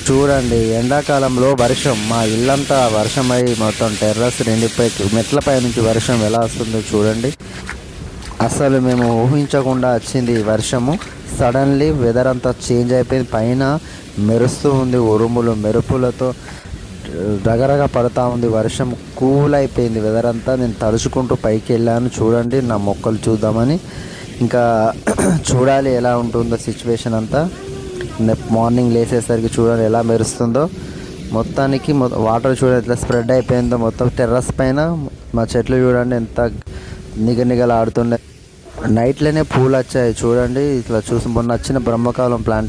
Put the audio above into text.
చూడండి, ఎండాకాలంలో వర్షం మా ఇల్లంతా వర్షమై మొత్తం టెర్రస్ నిండిపోయి మెట్లపై నుంచి వర్షం ఎలా వస్తుందో చూడండి. అసలు మేము ఊహించకుండా వచ్చింది ఈ వర్షము. సడన్లీ వెదర్ అంతా చేంజ్ అయిపోయింది. పైన మెరుస్తూ ఉంది, ఉరుములు మెరుపులతో రగరగ పడుతూ ఉంది వర్షం. కూల్ అయిపోయింది వెదర్ అంతా. నేను తడుచుకుంటూ పైకి వెళ్ళాను చూడండి, నా మొక్కలు చూద్దామని. ఇంకా చూడాలి ఎలా ఉంటుందో సిచ్యువేషన్ అంతా. మార్నింగ్ లేచేసరికి చూడండి ఎలా మెరుస్తుందో. మొత్తానికి వాటర్ చూడండి ఎట్లా స్ప్రెడ్ అయిపోయిందో మొత్తం టెర్రస్ పైన. మా చెట్లు చూడండి ఎంత నిగనిగలాడుతుండే. నైట్లోనే పూలు వచ్చాయి చూడండి. ఇట్లా చూసి మొన్న వచ్చిన బ్రహ్మకాలం ప్లాంట్